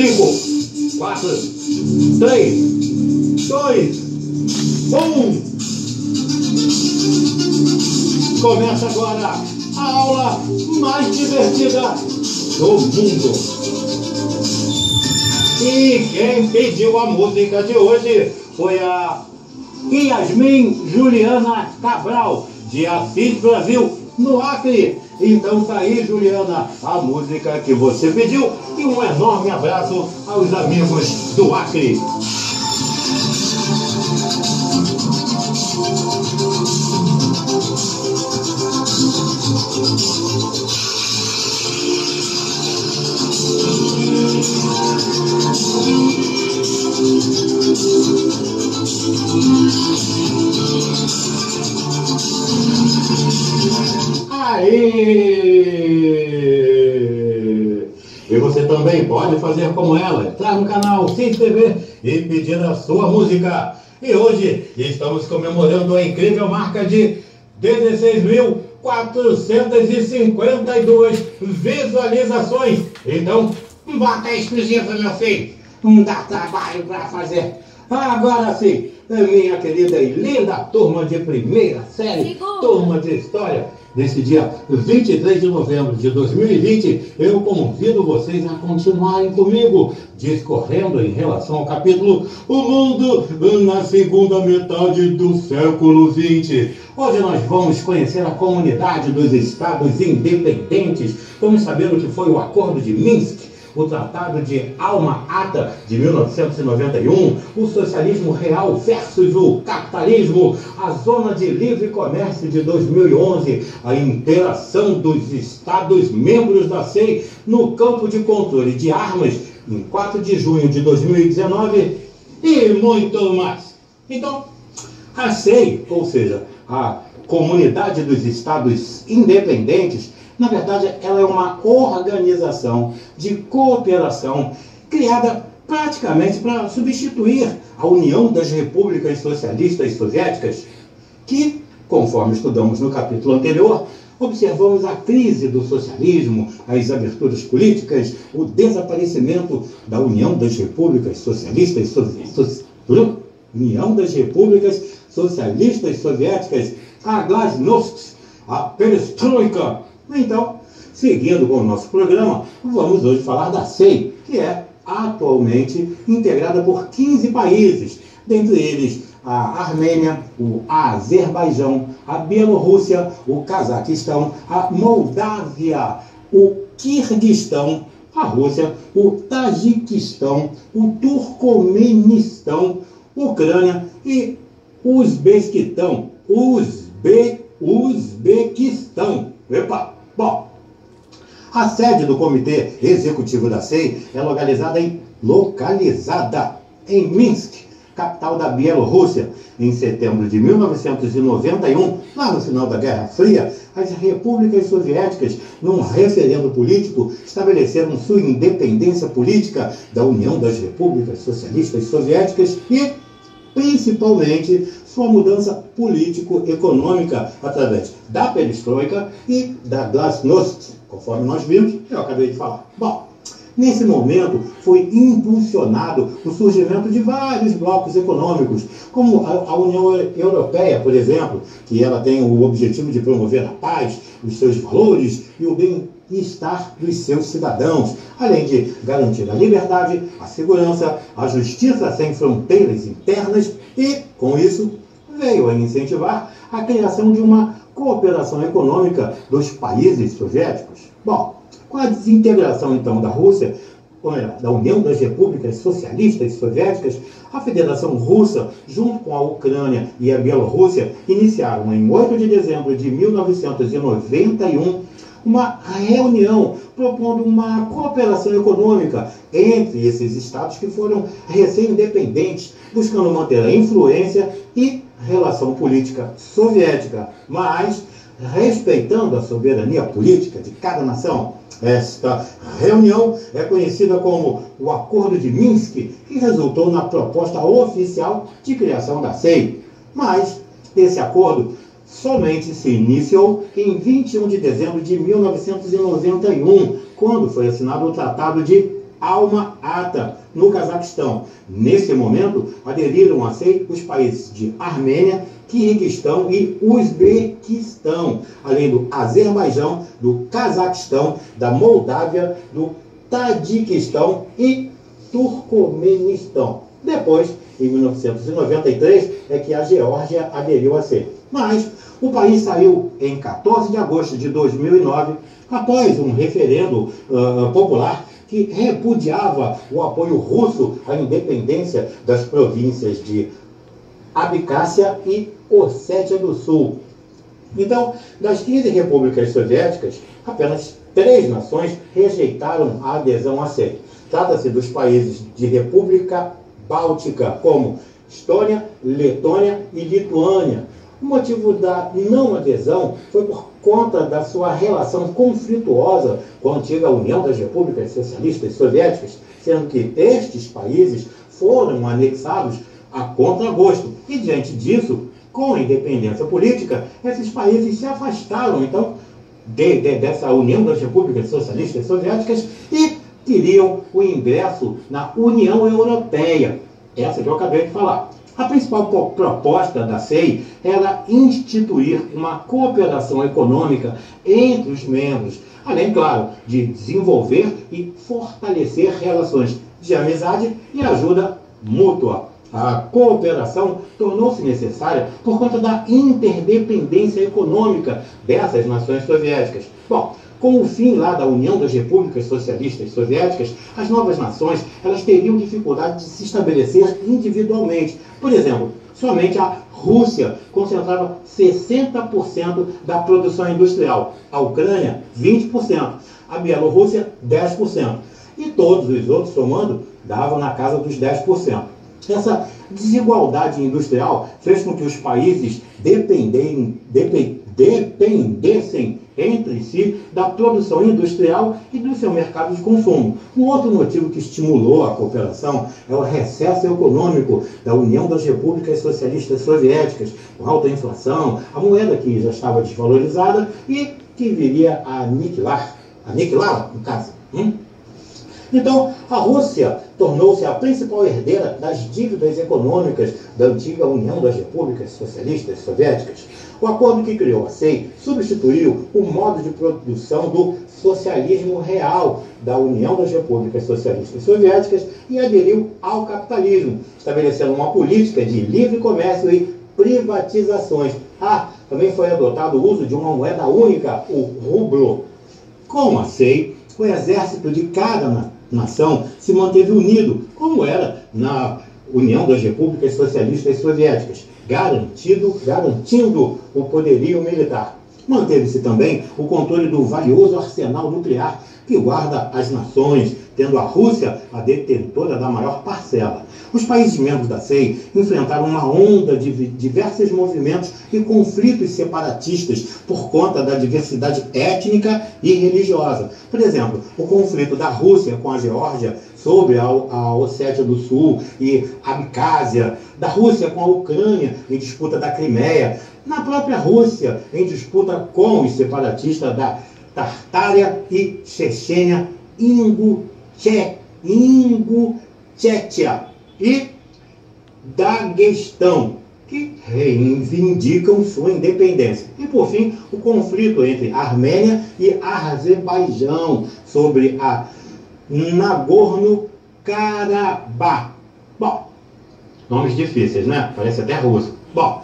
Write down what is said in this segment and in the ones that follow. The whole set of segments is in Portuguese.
5, 4, 3, 2, 1. Começa agora a aula mais divertida do mundo. E quem pediu a música de hoje foi a Yasmin Juliana Cabral, de Assis, Brasil, no Acre. Então tá aí, Juliana, a música que você pediu. E um enorme abraço aos amigos do Acre. Aê! E você também pode fazer como ela, entrar no canal se inscrever e pedir a sua música. E hoje estamos comemorando a incrível marca de 16.452 visualizações. Então, bota exclusiva, meu filho. Não dá trabalho para fazer. Agora sim, minha querida e linda turma de primeira série, turma de história, nesse dia 23 de novembro de 2020, eu convido vocês a continuarem comigo, discorrendo em relação ao capítulo O Mundo na Segunda Metade do Século XX. Hoje nós vamos conhecer a comunidade dos Estados Independentes, vamos saber o que foi o Acordo de Minsk, o Tratado de Alma-Ata de 1991, o socialismo real versus o capitalismo, a Zona de Livre Comércio de 2011, a interação dos Estados membros da SEI no campo de controle de armas em 4 de junho de 2019 e muito mais. Então, a SEI, ou seja, a Comunidade dos Estados Independentes, na verdade, ela é uma organização de cooperação criada praticamente para substituir a União das Repúblicas Socialistas Soviéticas, que, conforme estudamos no capítulo anterior, observamos a crise do socialismo, as aberturas políticas, o desaparecimento da União das Repúblicas Socialistas Soviéticas, a glasnost, a perestroika. Então, seguindo com o nosso programa, vamos hoje falar da SEI, que é atualmente integrada por 15 países, dentre eles a Armênia, o Azerbaijão, a Bielorrússia, o Cazaquistão, a Moldávia, o Quirguistão, a Rússia, o Tajiquistão, o Turcomenistão, Ucrânia e Uzbequistão. Uzbequistão. Epa! Bom, a sede do Comitê Executivo da SEI é localizada em Minsk, capital da Bielorrússia. Em setembro de 1991, lá no final da Guerra Fria, as repúblicas soviéticas, num referendo político, estabeleceram sua independência política da União das Repúblicas Socialistas Soviéticas e, principalmente, sua mudança político-econômica através da perestroika e da glasnost, conforme nós vimos, eu acabei de falar. Bom, nesse momento foi impulsionado o surgimento de vários blocos econômicos, como a União Europeia, por exemplo, que ela tem o objetivo de promover a paz, os seus valores e o bem-estar dos seus cidadãos, além de garantir a liberdade, a segurança, a justiça sem fronteiras internas e, com isso, veio a incentivar a criação de uma cooperação econômica dos países soviéticos. Bom, com a desintegração, então, da Rússia, da União das Repúblicas Socialistas Soviéticas, a Federação Russa, junto com a Ucrânia e a Bielorrússia, iniciaram em 8 de dezembro de 1991 uma reunião propondo uma cooperação econômica entre esses estados que foram recém-independentes, buscando manter a influência e relação política soviética, mas respeitando a soberania política de cada nação. Esta reunião é conhecida como o Acordo de Minsk, que resultou na proposta oficial de criação da SEI. Mas esse acordo somente se iniciou em 21 de dezembro de 1991, quando foi assinado o Tratado de Alma-Ata, no Cazaquistão. Nesse momento, aderiram à SEI os países de Armênia, Quirguistão e Uzbequistão, além do Azerbaijão, do Cazaquistão, da Moldávia, do Tadiquistão e Turcomenistão. Depois, em 1993, é que a Geórgia aderiu à SEI. Mas o país saiu em 14 de agosto de 2009, após um referendo popular que repudiava o apoio russo à independência das províncias de Abcásia e Ossétia do Sul. Então, das 15 repúblicas soviéticas, apenas 3 nações rejeitaram a adesão à SEI. Trata-se dos países de República Báltica, como Estônia, Letônia e Lituânia. O motivo da não adesão foi por conta da sua relação conflituosa com a antiga União das Repúblicas Socialistas Soviéticas, sendo que estes países foram anexados a contragosto. E, diante disso, com a independência política, esses países se afastaram, então, dessa União das Repúblicas Socialistas Soviéticas e queriam o ingresso na União Europeia. Essa que eu acabei de falar. A principal proposta da SEI era instituir uma cooperação econômica entre os membros, além, claro, de desenvolver e fortalecer relações de amizade e ajuda mútua. A cooperação tornou-se necessária por conta da interdependência econômica dessas nações soviéticas. Bom, com o fim lá da União das Repúblicas Socialistas Soviéticas, as novas nações elas teriam dificuldade de se estabelecer individualmente. Por exemplo, somente a Rússia concentrava 60% da produção industrial, a Ucrânia 20%, a Bielorrússia 10%, e todos os outros somando davam na casa dos 10%. Essa desigualdade industrial fez com que os países dependessem entre si da produção industrial e do seu mercado de consumo. Um outro motivo que estimulou a cooperação é o recesso econômico da União das Repúblicas Socialistas Soviéticas, com alta inflação, a moeda que já estava desvalorizada e que viria a aniquilar, no caso. Então, a Rússia tornou-se a principal herdeira das dívidas econômicas da antiga União das Repúblicas Socialistas Soviéticas. O acordo que criou a SEI substituiu o modo de produção do socialismo real da União das Repúblicas Socialistas Soviéticas e aderiu ao capitalismo, estabelecendo uma política de livre comércio e privatizações. Também foi adotado o uso de uma moeda única, o rublo. Com a SEI, o exército de cada nação se manteve unido, como era na União das Repúblicas Socialistas Soviéticas, garantindo o poderio militar. Manteve-se também o controle do valioso arsenal nuclear que guarda as nações, tendo a Rússia a detentora da maior parcela. Os países membros da SEI enfrentaram uma onda de diversos movimentos e conflitos separatistas por conta da diversidade étnica e religiosa. Por exemplo, o conflito da Rússia com a Geórgia sobre a Ossétia do Sul e Abcásia, da Rússia com a Ucrânia em disputa da Crimeia, na própria Rússia em disputa com os separatistas da Tartária e Chechênia, Ingushétia e Daguestão, que reivindicam sua independência. E, por fim, o conflito entre Armênia e Azerbaijão sobre a Nagorno-Karabakh. Bom, nomes difíceis, né? Parece até russo. Bom,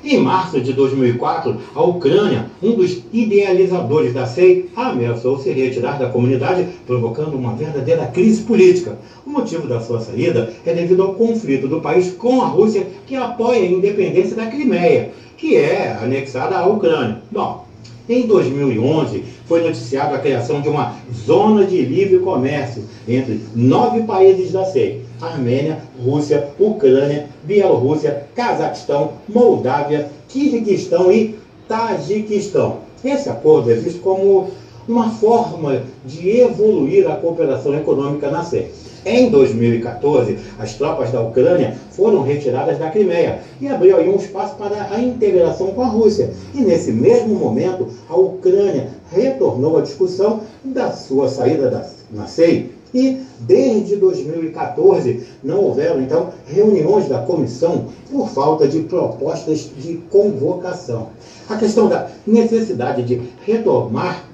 em março de 2004, a Ucrânia, um dos idealizadores da SEI, ameaçou se retirar da comunidade, provocando uma verdadeira crise política. O motivo da sua saída é devido ao conflito do país com a Rússia, que apoia a independência da Crimeia, que é anexada à Ucrânia. Bom, em 2011, foi noticiado a criação de uma zona de livre comércio entre 9 países da SEI: Armênia, Rússia, Ucrânia, Bielorrússia, Cazaquistão, Moldávia, Quirguistão e Tajiquistão. Esse acordo é visto como uma forma de evoluir a cooperação econômica na SEI. Em 2014, as tropas da Ucrânia foram retiradas da Crimeia e abriu aí um espaço para a integração com a Rússia. E nesse mesmo momento, a Ucrânia retornou à discussão da sua saída na SEI E desde 2014 não houveram, então, reuniões da comissão por falta de propostas de convocação. A questão da necessidade de retomar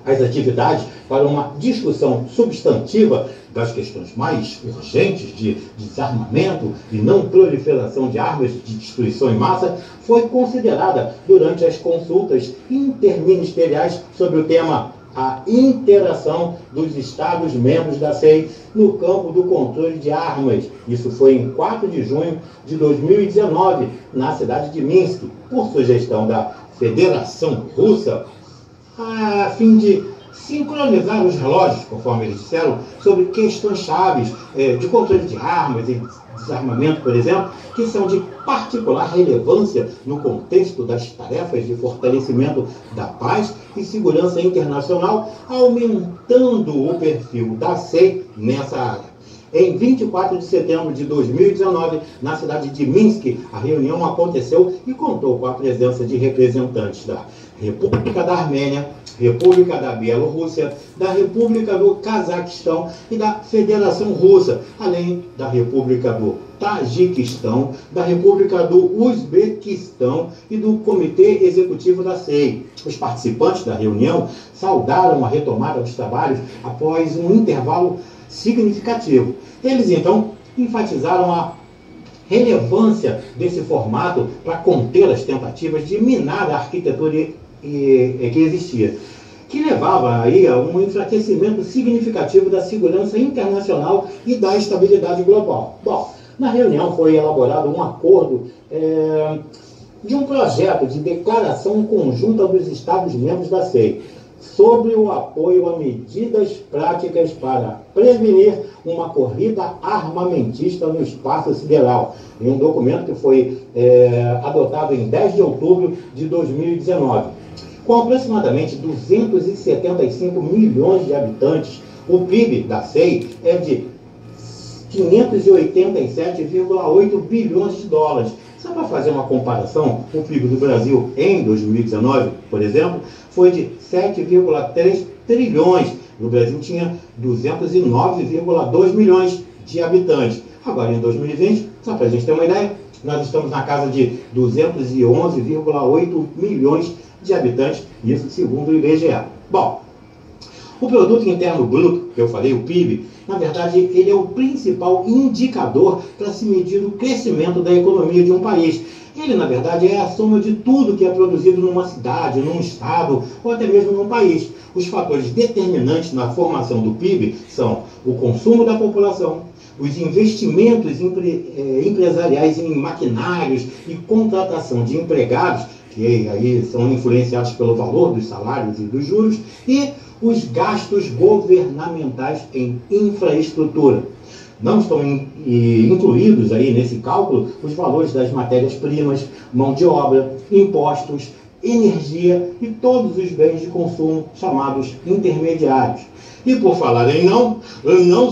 as atividades para uma discussão substantiva das questões mais urgentes de desarmamento e não proliferação de armas de destruição em massa foi considerada durante as consultas interministeriais sobre o tema a interação dos Estados-membros da CEI no campo do controle de armas. Isso foi em 4 de junho de 2019, na cidade de Minsk, por sugestão da Federação Russa, a fim de sincronizar os relógios, conforme eles disseram, sobre questões chaves de controle de armas e desarmamento, por exemplo, que são de particular relevância no contexto das tarefas de fortalecimento da paz e segurança internacional, aumentando o perfil da SEI nessa área. Em 24 de setembro de 2019, na cidade de Minsk, a reunião aconteceu e contou com a presença de representantes da República da Armênia, República da Bielorrússia, da República do Cazaquistão e da Federação Russa, além da República do Tajiquistão, da República do Uzbequistão e do Comitê Executivo da SEI. Os participantes da reunião saudaram a retomada dos trabalhos após um intervalo significativo. Eles, então, enfatizaram a relevância desse formato para conter as tentativas de minar a arquitetura que existia, que levava aí a um enfraquecimento significativo da segurança internacional e da estabilidade global. Bom, na reunião foi elaborado um acordo de um projeto de declaração conjunta dos Estados-membros da SEI sobre o apoio a medidas práticas para prevenir uma corrida armamentista no espaço sideral, em um documento que foi adotado em 10 de outubro de 2019. Com aproximadamente 275 milhões de habitantes, o PIB da SEI é de 587,8 bilhões de dólares. Só para fazer uma comparação, o PIB do Brasil em 2019, por exemplo, foi de 7,3 trilhões. O Brasil tinha 209,2 milhões de habitantes. Agora, em 2020, só para a gente ter uma ideia, nós estamos na casa de 211,8 milhões de habitantes, isso segundo o IBGE. Bom, o Produto Interno Bruto, que eu falei, o PIB, na verdade, ele é o principal indicador para se medir o crescimento da economia de um país. Ele, na verdade, é a soma de tudo que é produzido numa cidade, num estado ou até mesmo num país. Os fatores determinantes na formação do PIB são o consumo da população, os investimentos empresariais em maquinários e contratação de empregados, que aí são influenciados pelo valor dos salários e dos juros, e os gastos governamentais em infraestrutura. Não estão incluídos aí nesse cálculo os valores das matérias-primas, mão de obra, impostos, energia e todos os bens de consumo chamados intermediários. E por falar em não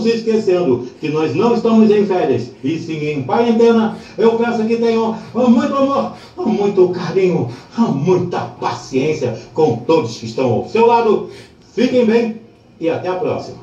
se esquecendo que nós não estamos em férias, e sim em quarentena, eu peço que tenham muito amor, muito carinho, muita paciência com todos que estão ao seu lado. Fiquem bem e até a próxima.